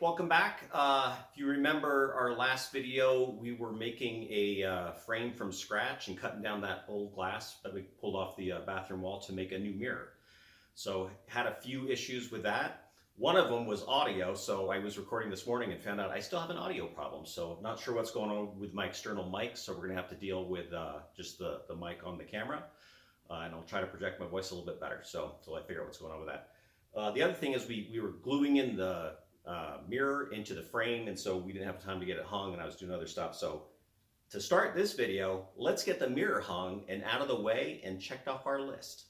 welcome back. If you remember our last video, we were making a frame from scratch and cutting down that old glass that we pulled off the bathroom wall to make a new mirror. So had a few issues with that. One of them was audio, so I was recording this morning and found out I still have an audio problem. So not sure what's going on with my external mic, so we're gonna have to deal with just the mic on the camera. And I'll try to project my voice a little bit better, so until I figure out what's going on with that. The other thing is we were gluing in the mirror into the frame, and so we didn't have time to get it hung, and I was doing other stuff. So to start this video, let's get the mirror hung and out of the way and checked off our list.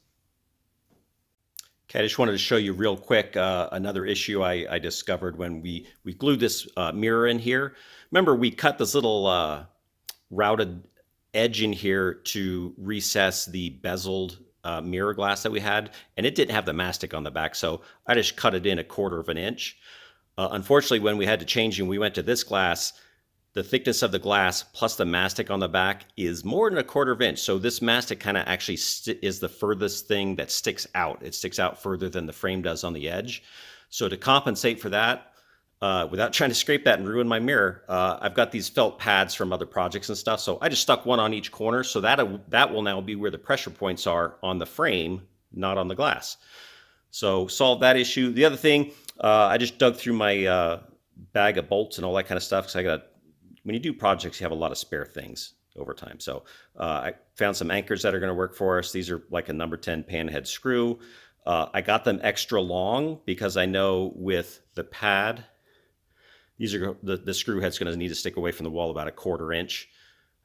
Okay, I just wanted to show you real quick another issue I discovered when we glued this mirror in here. Remember, we cut this little routed edge in here to recess the bezeled mirror glass that we had, and it didn't have the mastic on the back, so I just cut it in 1/4 of an inch. Unfortunately, when we had to change and we went to this glass, the thickness of the glass plus the mastic on the back is more than 1/4 of an inch. So this mastic kind of actually is the furthest thing that sticks out. It sticks out further than the frame does on the edge. So to compensate for that, without trying to scrape that and ruin my mirror, I've got these felt pads from other projects and stuff. So I just stuck one on each corner. So that will now be where the pressure points are on the frame, not on the glass. So solve that issue. The other thing, I just dug through my bag of bolts and all that kind of stuff, because when you do projects, you have a lot of spare things over time. So I found some anchors that are going to work for us. These are like a number 10 panhead screw. I got them extra long because I know with the pad, these are the screw head's going to need to stick away from the wall about 1/4 inch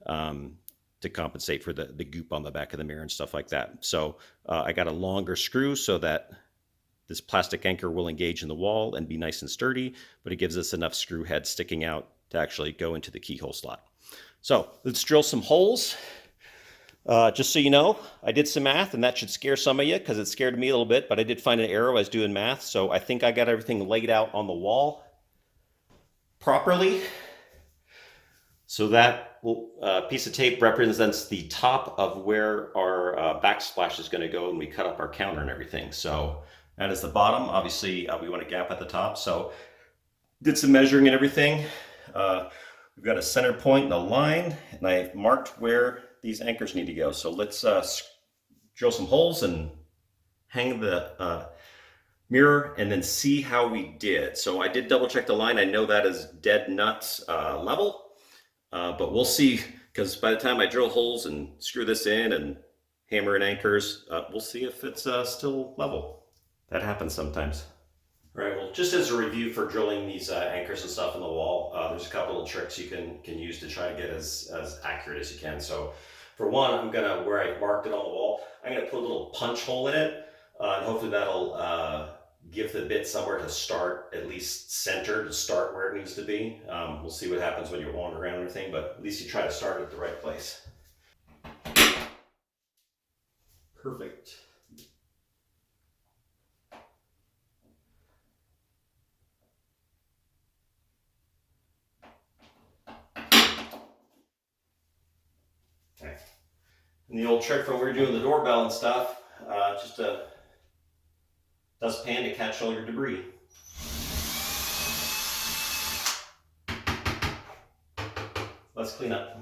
to compensate for the goop on the back of the mirror and stuff like that. So I got a longer screw so that this plastic anchor will engage in the wall and be nice and sturdy, but it gives us enough screw head sticking out to actually go into the keyhole slot. So let's drill some holes. Just so you know, I did some math, and that should scare some of you because it scared me a little bit, but I did find an error. I was doing math, so I think I got everything laid out on the wall properly. So that piece of tape represents the top of where our backsplash is going to go when we cut up our counter and everything. So that is the bottom. Obviously, we want a gap at the top. So did some measuring and everything. We've got a center point and a line, and I marked where these anchors need to go. So let's drill some holes and hang the mirror and then see how we did. So I did double check the line. I know that is dead nuts level, but we'll see, because by the time I drill holes and screw this in and hammer in anchors, we'll see if it's still level. That happens sometimes. All right, well, just as a review for drilling these anchors and stuff in the wall, there's a couple of tricks you can use to try to get as accurate as you can. So for one, I'm gonna, where I marked it on the wall, I'm gonna put a little punch hole in it, and hopefully that'll give the bit somewhere to start, at least center to start where it needs to be. We'll see what happens when you're wandering around and everything, but at least you try to start at the right place. Perfect. Okay. And the old trick from when we were doing the doorbell and stuff, just a dustpan to catch all your debris. Let's clean up.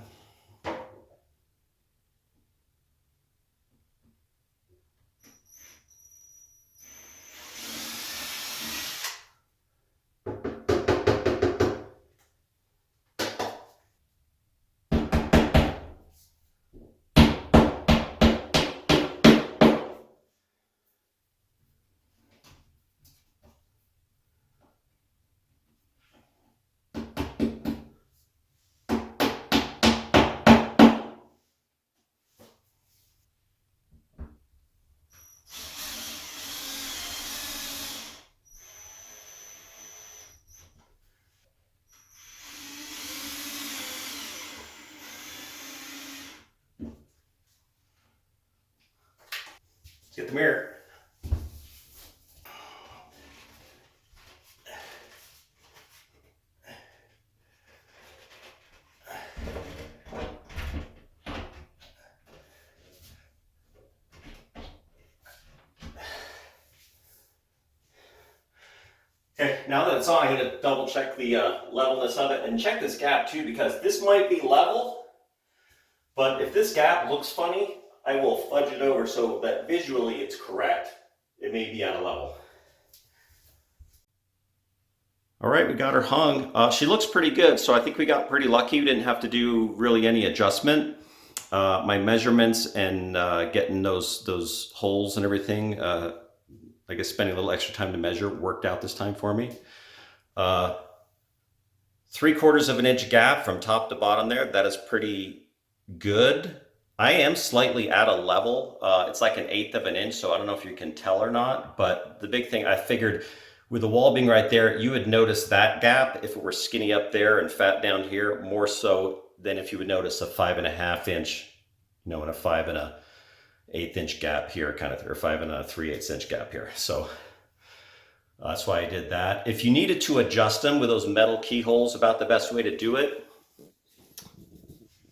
Let's get the mirror. Okay, now that it's on, I'm going to double check the levelness of it and check this gap too, because this might be level, but if this gap looks funny, I will fudge it over so that visually it's correct. It may be out of level. All right, we got her hung. She looks pretty good, so I think we got pretty lucky. We didn't have to do really any adjustment. My measurements and getting those holes and everything, I guess spending a little extra time to measure worked out this time for me. 3/4 of an inch gap from top to bottom there. That is pretty good. I am slightly out of level. It's like 1/8 of an inch, so I don't know if you can tell or not, but the big thing I figured with the wall being right there, you would notice that gap if it were skinny up there and fat down here, more so than if you would notice a 5.5 inch, and a 5 1/8 inch gap here, kind of, or 5 3/8 inch gap here. So that's why I did that. If you needed to adjust them with those metal keyholes, about the best way to do it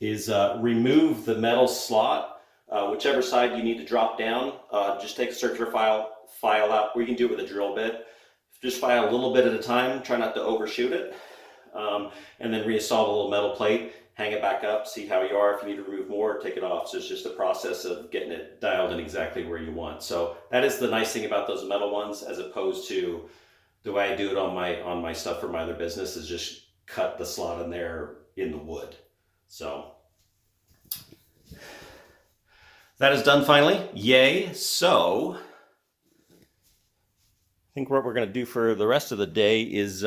is remove the metal slot, whichever side you need to drop down. Just take a circular file out, or you can do it with a drill bit. Just file a little bit at a time, try not to overshoot it, and then reinstall the little metal plate, hang it back up, see how you are. If you need to remove more, take it off. So it's just a process of getting it dialed in exactly where you want. So that is the nice thing about those metal ones, as opposed to the way I do it on my stuff for my other business, is just cut the slot in there in the wood. So that is done finally. Yay. So I think what we're going to do for the rest of the day is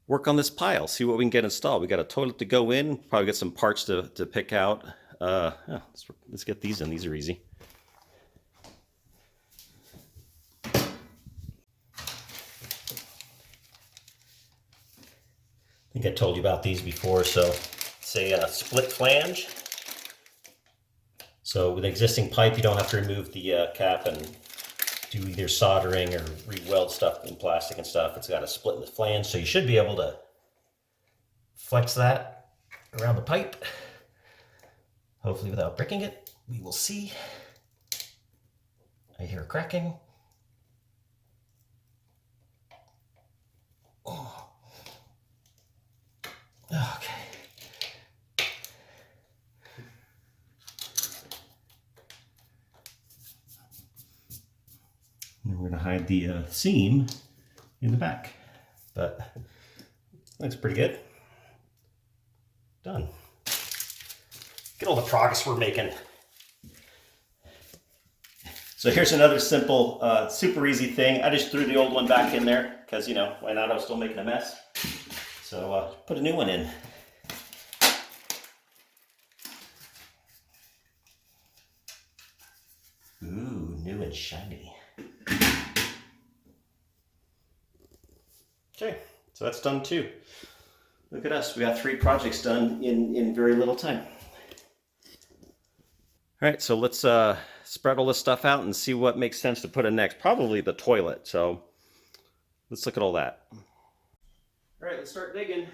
work on this pile, see what we can get installed. We got a toilet to go in, probably get some parts to pick out. Yeah, let's get these in. These are easy. I think I told you about these before. So it's a split flange. So with an existing pipe, you don't have to remove the cap and do either soldering or re-weld stuff in plastic and stuff. It's got a split in the flange, so you should be able to flex that around the pipe, hopefully without breaking it. We will see. I hear cracking. Oh. Okay. And we're going to hide the seam in the back, but looks pretty good. Done. Look at all the progress we're making. So here's another simple, super easy thing. I just threw the old one back in there because, why not? I was still making a mess. So put a new one in. Ooh, new and shiny. Okay, so that's done too. Look at us, we got 3 projects done in very little time. All right, so let's spread all this stuff out and see what makes sense to put in next. Probably the toilet, so let's look at all that. All right, let's start digging.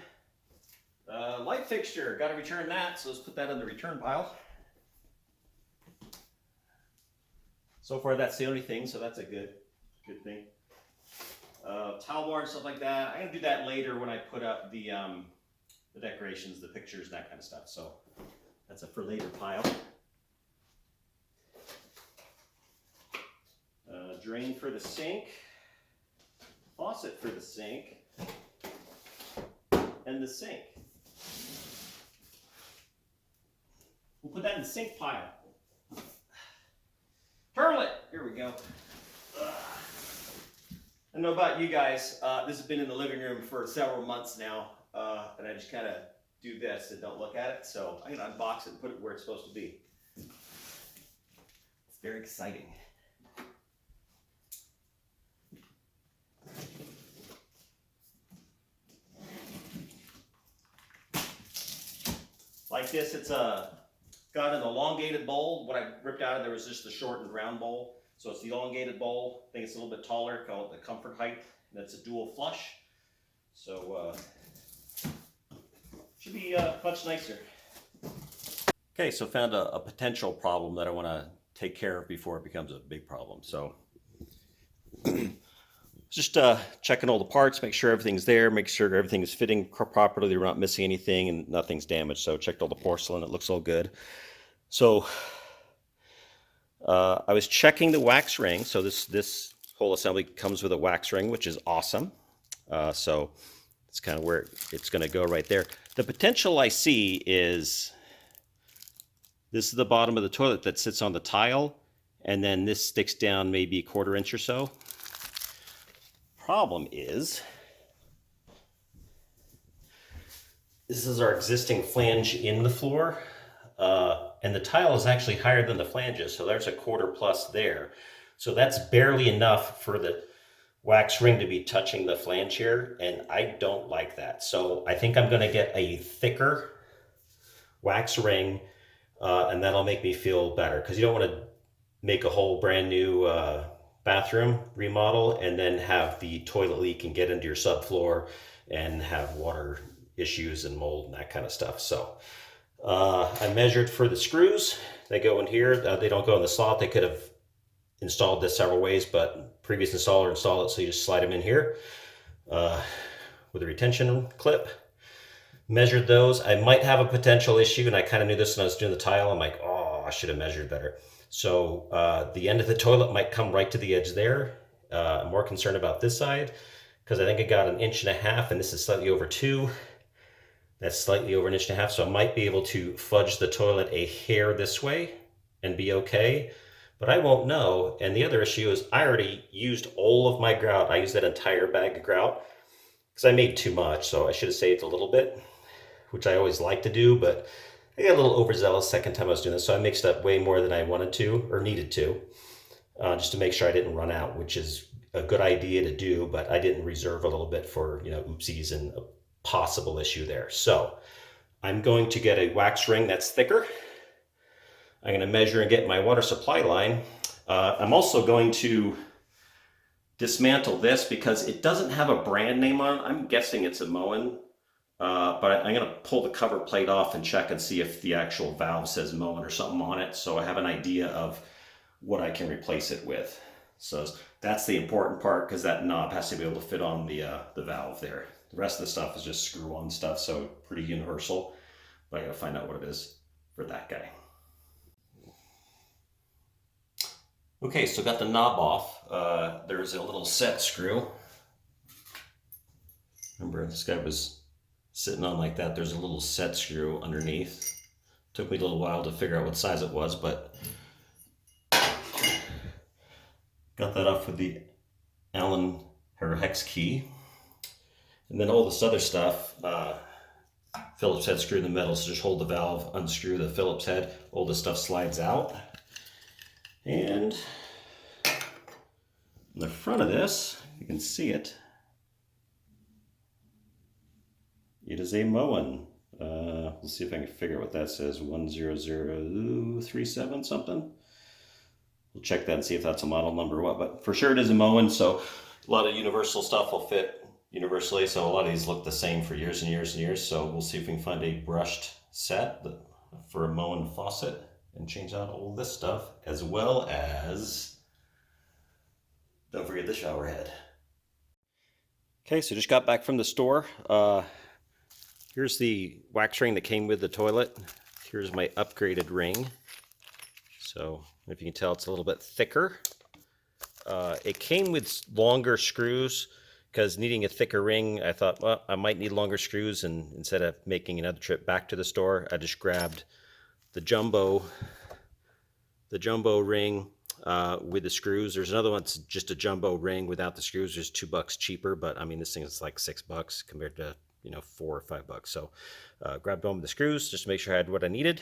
Light fixture, got to return that, so let's put that in the return pile. So far, that's the only thing, so that's a good thing. Towel bar and stuff like that. I'm gonna do that later when I put up the decorations, the pictures, and that kind of stuff. So that's a for later pile. Drain for the sink, faucet for the sink, and the sink. We'll put that in the sink pile. Toilet. Here we go. I don't know about you guys, this has been in the living room for several months now, and I just kind of do this and don't look at it, so I'm going to unbox it and put it where it's supposed to be. It's very exciting. Like this, it's got an elongated bowl. What I ripped out of there was just the shortened round bowl. So it's the elongated bowl. I think it's a little bit taller, call it the comfort height. And it's a dual flush. So should be much nicer. Okay, so found a potential problem that I want to take care of before it becomes a big problem. So Just checking all the parts, make sure everything's there, make sure everything's fitting properly, we're not missing anything, and nothing's damaged. So checked all the porcelain, it looks all good. So I was checking the wax ring. So this whole assembly comes with a wax ring, which is awesome. So it's kind of where it's going to go right there. The potential I see is this is the bottom of the toilet that sits on the tile, and then this sticks down maybe a 1/4 inch or so. Problem is, this is our existing flange in the floor, and the tile is actually higher than the flanges, so there's a 1/4 plus there. So that's barely enough for the wax ring to be touching the flange here, and I don't like that. So I think I'm going to get a thicker wax ring, and that'll make me feel better, because you don't want to make a whole brand new bathroom remodel and then have the toilet leak and get into your subfloor and have water issues and mold and that kind of stuff. So I measured for the screws. They go in here. They don't go in the slot. They could have installed this several ways, but previous installer installed it, so you just slide them in here with a retention clip. Measured those. I might have a potential issue, and I kind of knew this when I was doing the tile. I'm like, oh, I should have measured better. So the end of the toilet might come right to the edge there. I'm more concerned about this side, because I think I got 1.5 inches, and this is slightly over 2. That's slightly over 1.5 inches, so I might be able to fudge the toilet a hair this way and be okay, but I won't know. And the other issue is I already used all of my grout. I used that entire bag of grout because I made too much, so I should have saved a little bit, which I always like to do, but I got a little overzealous second time I was doing this, so I mixed up way more than I wanted to or needed to, just to make sure I didn't run out, which is a good idea to do, but I didn't reserve a little bit for, oopsies and a possible issue there. So I'm going to get a wax ring that's thicker. I'm going to measure and get my water supply line. I'm also going to dismantle this because it doesn't have a brand name on it. I'm guessing it's a Moen. But I'm going to pull the cover plate off and check and see if the actual valve says Moen or something on it, so I have an idea of what I can replace it with. So that's the important part, because that knob has to be able to fit on the valve there. The rest of the stuff is just screw-on stuff, so pretty universal. But I got to find out what it is for that guy. Okay, so got the knob off. There's a little set screw. Remember, this guy was sitting on like that. There's a little set screw underneath. Took me a little while to figure out what size it was, but got that off with the Allen or hex key. And then all this other stuff, Phillips head screw in the middle, so just hold the valve, unscrew the Phillips head, all this stuff slides out. And in the front of this, you can see it, it is a Moen. Let's see if I can figure out what that says. 10037 something. We'll check that and see if that's a model number or what. But for sure it is a Moen, so a lot of universal stuff will fit universally. So a lot of these look the same for years and years and years. So we'll see if we can find a brushed set for a Moen faucet and change out all this stuff, as well as, don't forget the shower head. Okay, so just got back from the store. Here's the wax ring that came with the toilet. Here's my upgraded ring. So if you can tell, it's a little bit thicker. It came with longer screws, because needing a thicker ring, I thought, well, I might need longer screws, and instead of making another trip back to the store, I just grabbed the jumbo ring with the screws. There's another one that's just a jumbo ring without the screws. There's $2 cheaper, but I mean, this thing is like $6 compared to, $4 or $5. So grabbed one with the screws just to make sure I had what I needed.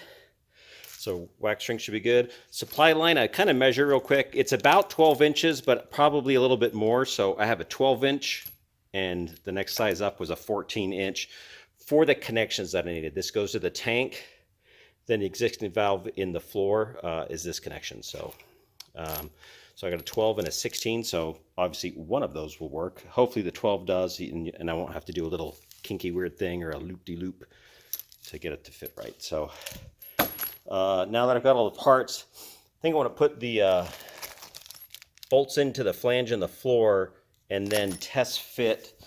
So wax ring should be good. Supply line, I kind of measure real quick. It's about 12 inches, but probably a little bit more. So I have a 12 inch, and the next size up was a 14 inch for the connections that I needed. This goes to the tank. Then the existing valve in the floor is this connection. So I got a 12 and a 16, so obviously one of those will work. Hopefully the 12 does, and I won't have to do a little kinky weird thing or a loop-de-loop to get it to fit right. So now that I've got all the parts, I think I want to put the bolts into the flange in the floor and then test fit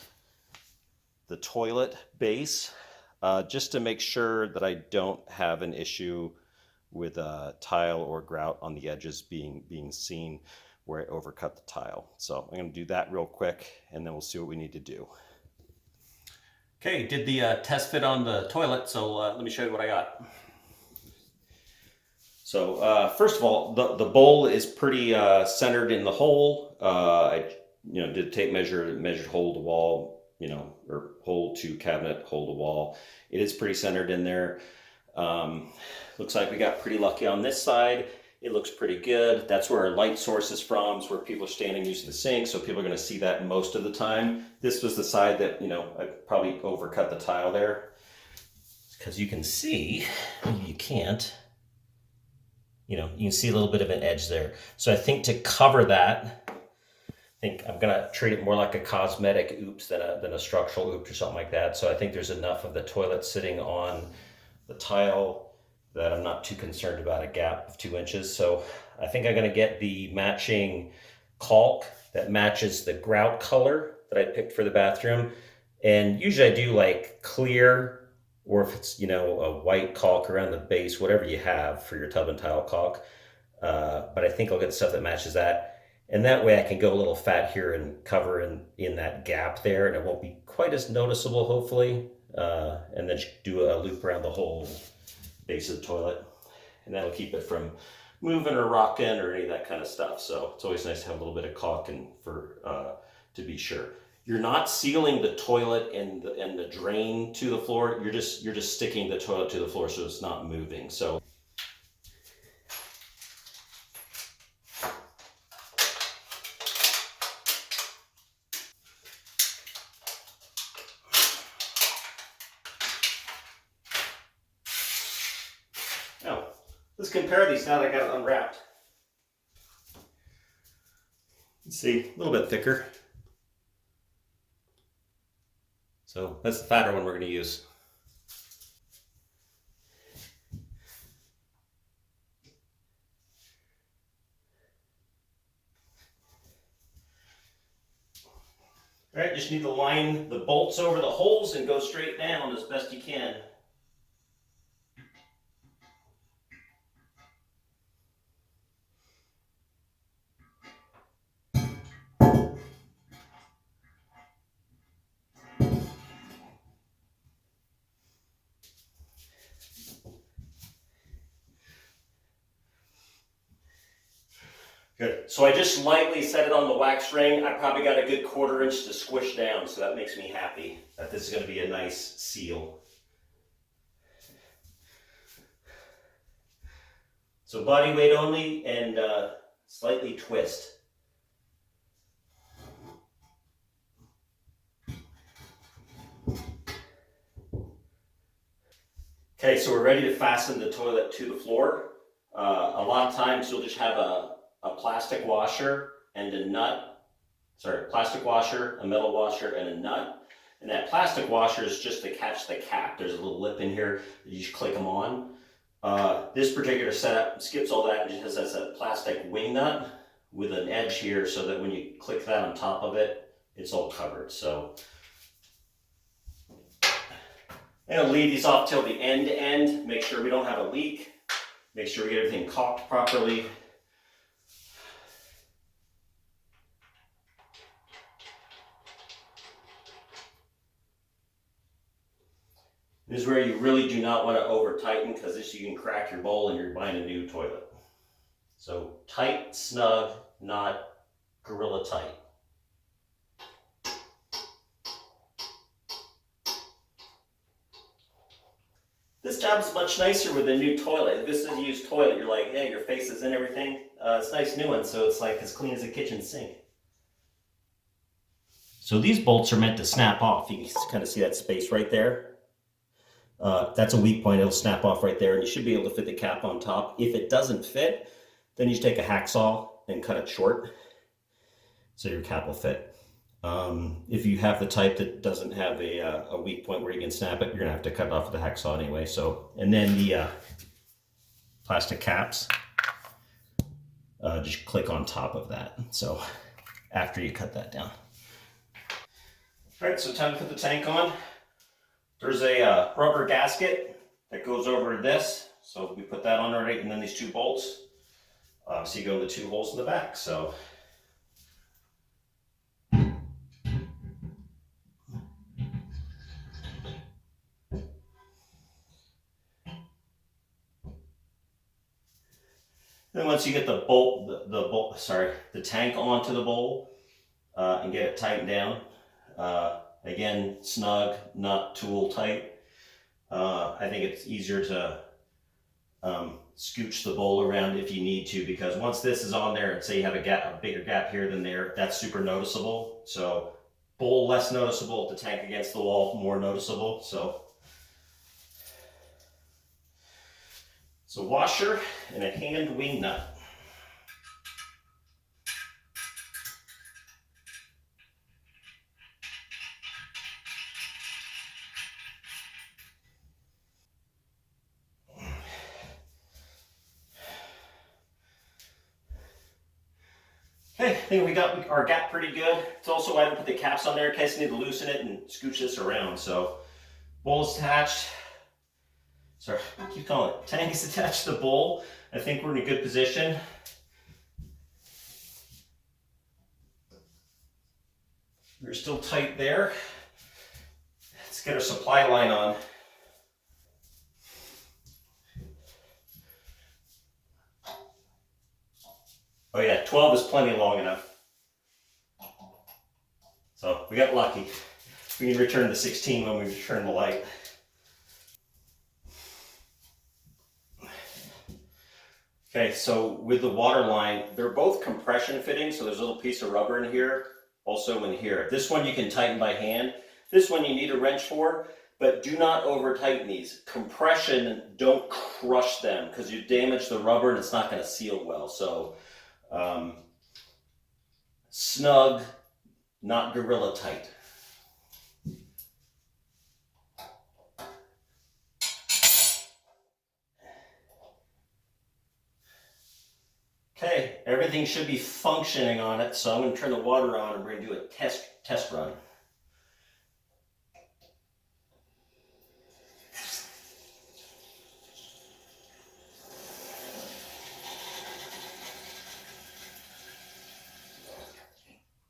the toilet base just to make sure that I don't have an issue with tile or grout on the edges being seen where I overcut the tile. So I'm going to do that real quick, and then we'll see what we need to do. Okay, did the test fit on the toilet, so let me show you what I got. So first of all, the bowl is pretty centered in the hole. I did tape measured hole to wall, or hole to cabinet, hole to wall. It is pretty centered in there. Looks like we got pretty lucky on this side. It looks pretty good. That's where our light source is from. It's where people are standing using the sink, so people are going to see that most of the time. This was the side that, I probably overcut the tile there. Because you can see, maybe you can't, you can see a little bit of an edge there. So I think to cover that, I think I'm going to treat it more like a cosmetic oops than a structural oops or something like that. So I think there's enough of the toilet sitting on the tile that I'm not too concerned about a gap of 2 inches. So I think I'm going to get the matching caulk that matches the grout color that I picked for the bathroom. And usually I do like clear, or if it's, a white caulk around the base, whatever you have for your tub and tile caulk. But I think I'll get stuff that matches that. And that way I can go a little fat here and cover in that gap there, and it won't be quite as noticeable, hopefully. And then do a loop around the whole base of the toilet, and that'll keep it from moving or rocking or any of that kind of stuff. So it's always nice to have a little bit of caulk to be sure. You're not sealing the toilet and the drain to the floor. You're just sticking the toilet to the floor so it's not moving. So now, let's compare these now that I got it unwrapped. Let's see, a little bit thicker. So that's the fatter one we're going to use. All right, just need to line the bolts over the holes and go straight down as best you can. Good. So I just lightly set it on the wax ring. I probably got a good 1/4 inch to squish down, so that makes me happy that this is going to be a nice seal. So body weight only, and slightly twist. Okay, so we're ready to fasten the toilet to the floor. A lot of times you'll just have a plastic washer and a nut. Sorry, plastic washer, a metal washer, and a nut. And that plastic washer is just to catch the cap. There's a little lip in here that you just click them on. This particular setup skips all that and just has a plastic wing nut with an edge here so that when you click that on top of it, it's all covered. So I'm going to leave these off till the end to end. Make sure we don't have a leak. Make sure we get everything caulked properly. This is where you really do not want to over tighten, because this you can crack your bowl and you're buying a new toilet. So tight, snug, not gorilla tight. This job is much nicer with a new toilet. If this is a used toilet, you're like, yeah, your face is in everything. It's a nice new one, so it's like as clean as a kitchen sink. So these bolts are meant to snap off. You can kind of see that space right there. That's a weak point. It'll snap off right there, and you should be able to fit the cap on top. If it doesn't fit, then you just take a hacksaw and cut it short so your cap will fit. If you have the type that doesn't have a weak point where you can snap it, you're gonna have to cut it off with a hacksaw anyway. So, and then the plastic caps, just click on top of that. So after you cut that down. All right, so time to put the tank on. There's a rubber gasket that goes over this. So we put that on already, and then these two bolts. So you go in the two holes in the back. So then once you get the the tank onto the bowl and get it tightened down, again, snug, not tool tight. I think it's easier to scooch the bowl around if you need to, because once this is on there, and say you have a bigger gap here than there, that's super noticeable. So bowl less noticeable, the tank against the wall more noticeable. So washer and a hand wing nut. Okay, I think we got our gap pretty good. It's also why I put the caps on there in case you need to loosen it and scooch this around. So bowl is attached. Sorry, I keep calling it. Tank is attached to the bowl. I think we're in a good position. We're still tight there. Let's get our supply line on. Oh yeah, 12 is plenty long enough. So we got lucky. We can return the 16 when we return the light. Okay, so with the water line, they're both compression fittings, so there's a little piece of rubber in here, also in here. This one you can tighten by hand. This one you need a wrench for, but do not over tighten these. Compression, don't crush them because you damage the rubber and it's not going to seal well. So snug, not gorilla tight. Okay, everything should be functioning on it, so I'm going to turn the water on and we're going to do a test run.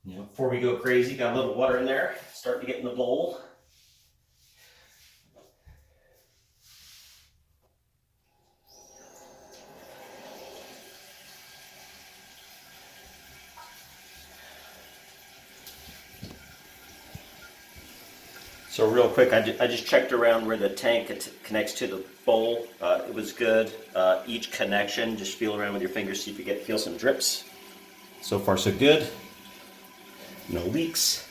Before we go crazy, got a little water in there, starting to get in the bowl. So real quick, I just checked around where the tank connects to the bowl. It was good. Each connection, just feel around with your fingers, see if you feel some drips. So far so good. No leaks.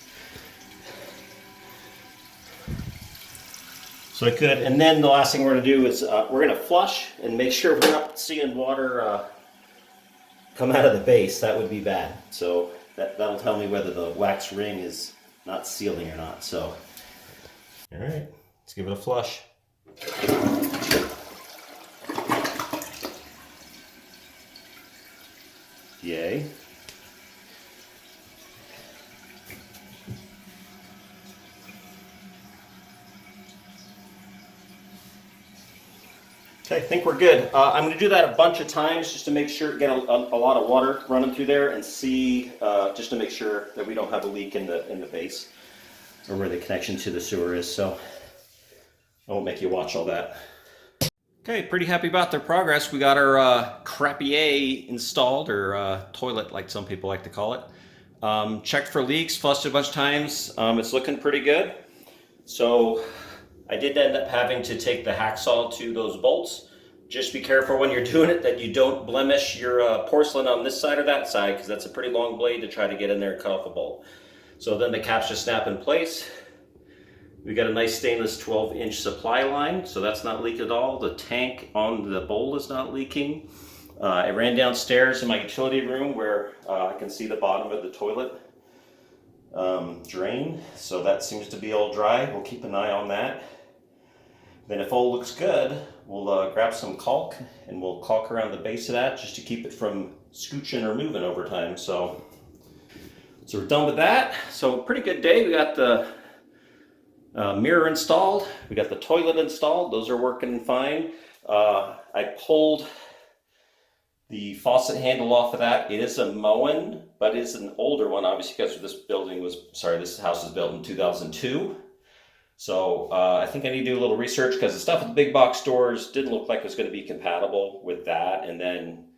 So good. And then the last thing we're going to do is we're going to flush and make sure we're not seeing water come out of the base. That would be bad. So that'll tell me whether the wax ring is not sealing or not. So. All right, let's give it a flush. Yay. Okay, I think we're good. I'm going to do that a bunch of times just to make sure, get a lot of water running through there and see, just to make sure that we don't have a leak in the base or where the connection to the sewer is. So I won't make you watch all that. Okay, pretty happy about their progress. We got our crapier installed, or toilet like some people like to call it. Checked for leaks, flushed it a bunch of times. It's looking pretty good. So I did end up having to take the hacksaw to those bolts. Just be careful when you're doing it that you don't blemish your porcelain on this side or that side, because that's a pretty long blade to try to get in there and cut off a bolt. So then the caps just snap in place. We got a nice stainless 12-inch supply line, so that's not leaked at all. The tank on the bowl is not leaking. I ran downstairs in my utility room where I can see the bottom of the toilet drain, so that seems to be all dry. We'll keep an eye on that. Then if all looks good, we'll grab some caulk and we'll caulk around the base of that just to keep it from scooching or moving over time. So we're done with that. So pretty good day. We got the Mirror installed. We got the toilet installed. Those are working fine. I pulled the faucet handle off of that. It is a Moen, but it's an older one, obviously, because this house was built in 2002. So I think I need to do a little research because the stuff at the big box stores didn't look like it was going to be compatible with that. And then,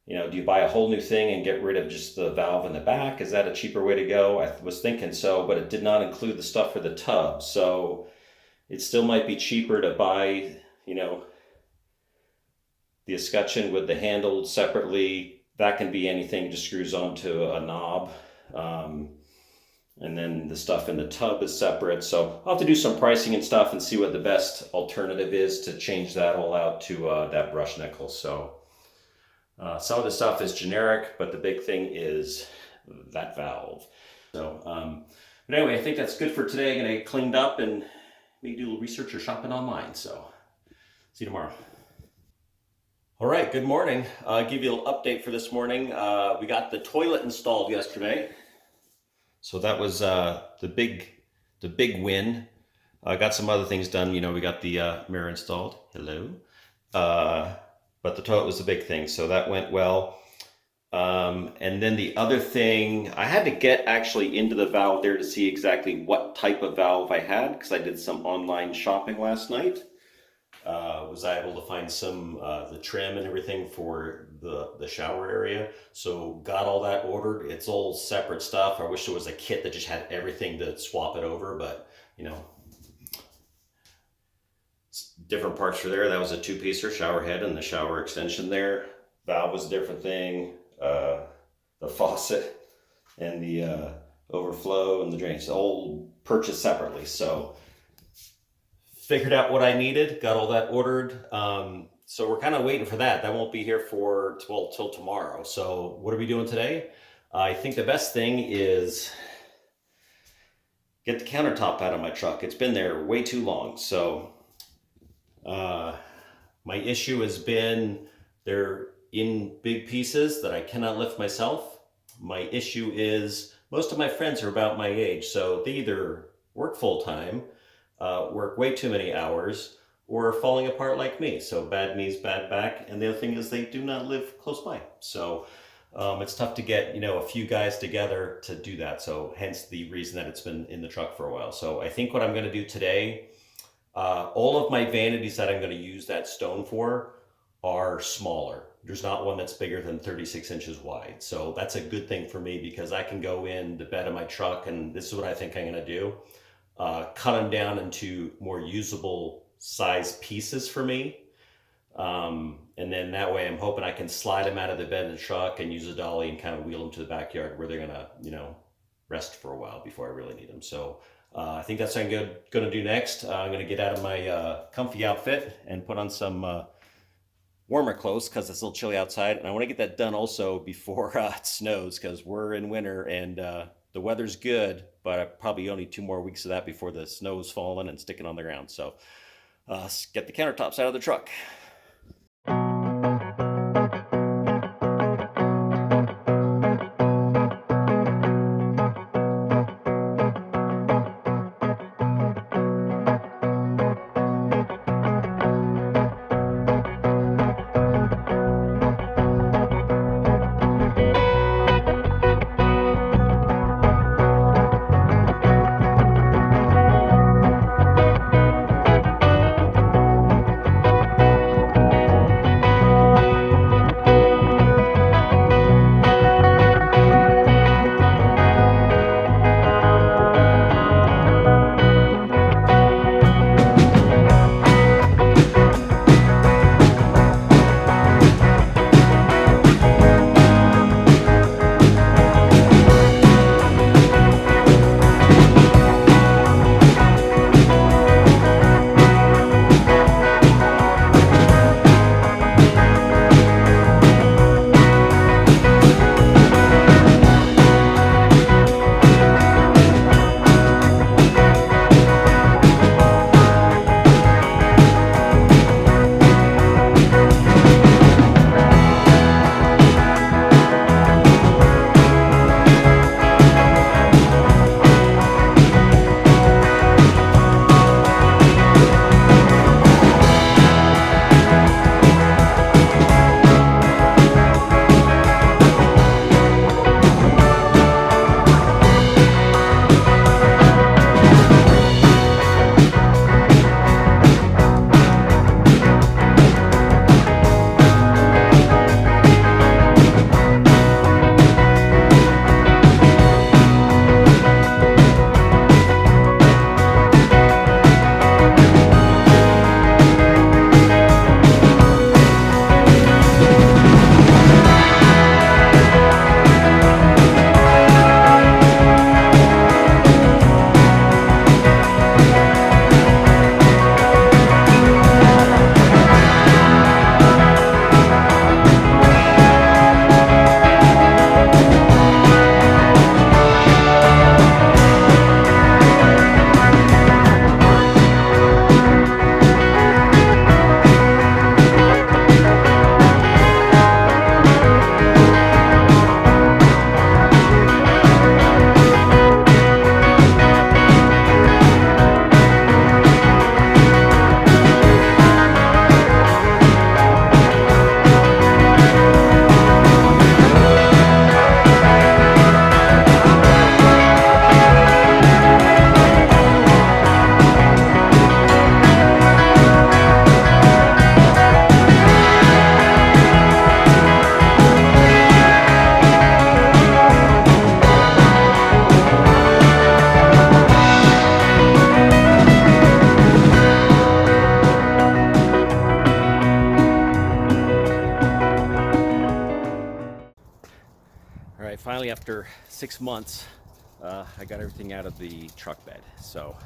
do you buy a whole new thing and get rid of just the valve in the back? Is that a cheaper way to go? I was thinking so, but it did not include the stuff for the tub. So it still might be cheaper to buy, the escutcheon with the handle separately. That can be anything, just screws onto a knob. And then the stuff in the tub is separate. So I'll have to do some pricing and stuff and see what the best alternative is to change that all out to that brush nickel. So some of the stuff is generic, but the big thing is that valve. So, but anyway, I think that's good for today. I'm gonna get cleaned up and maybe do a little research or shopping online. So see you tomorrow. All right, good morning. I'll give you a little update for this morning. We got the toilet installed yesterday. So that was the big win. I got some other things done. We got the mirror installed. Hello. But the toilet was the big thing. So that went well. And then the other thing, I had to get actually into the valve there to see exactly what type of valve I had because I did some online shopping last night. Was I able to find some the trim and everything for the shower area. So got all that ordered. It's all separate stuff. I wish there was a kit that just had everything to swap it over, but different parts for there. That was a two-piecer, shower head and the shower extension there. Valve was a different thing. The faucet and the overflow and the drains all purchased separately. So figured out what I needed, got all that ordered. So we're kind of waiting for that. That won't be here till tomorrow. So what are we doing today? I think the best thing is get the countertop out of my truck. It's been there way too long. So my issue has been they're in big pieces that I cannot lift myself. My issue is most of my friends are about my age. So they either work full-time, work way too many hours, or falling apart like me. So bad knees, bad back. And the other thing is they do not live close by. So it's tough to get, a few guys together to do that. So hence the reason that it's been in the truck for a while. So I think what I'm going to do today, all of my vanities that I'm going to use that stone for are smaller. There's not one that's bigger than 36 inches wide. So that's a good thing for me because I can go in the bed of my truck, and this is what I think I'm going to do. Cut them down into more usable size pieces for me. And then that way I'm hoping I can slide them out of the bed of the truck and use a dolly and kind of wheel them to the backyard where they're gonna, rest for a while before I really need them. So I think that's what I'm gonna do next. I'm gonna get out of my comfy outfit and put on some warmer clothes because it's a little chilly outside. And I wanna get that done also before it snows because we're in winter and the weather's good, but probably only 2 more weeks of that before the snow's falling and sticking on the ground. So let's get the countertops out of the truck. right, finally after 6 months, I got everything out of the truck bed. So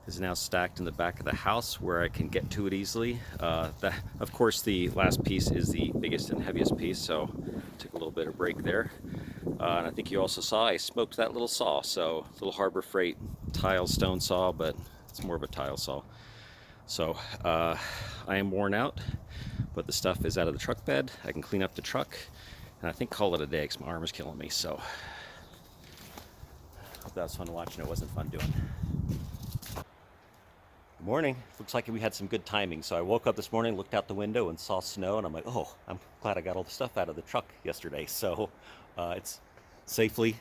is now stacked in the back of the house where I can get to it easily. Of course, the last piece is the biggest and heaviest piece, so took a little bit of break there. And I think you also saw I smoked that little saw, so little Harbor Freight tile stone saw, but it's more of a tile saw. So I am worn out, but the stuff is out of the truck bed. I can clean up the truck, and I think call it a day because my arm is killing me. So hope that was fun watching. It wasn't fun doing. Good morning. Looks like we had some good timing. So I woke up this morning, looked out the window, and saw snow, and I'm like, oh, I'm glad I got all the stuff out of the truck yesterday. So it's safely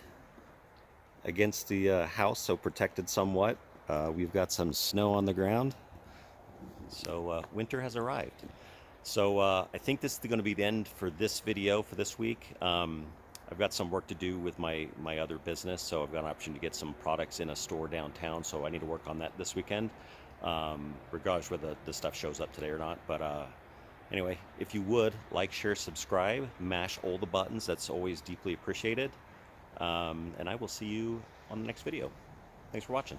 against the house, so protected somewhat. We've got some snow on the ground, so winter has arrived. So I think this is going to be the end for this video for this week. I've got some work to do with my other business, so I've got an option to get some products in a store downtown, so I need to work on that this weekend, regardless whether the stuff shows up today or not. But anyway, if you would like, share, subscribe, mash all the buttons, that's always deeply appreciated. And I will see you on the next video. Thanks for watching.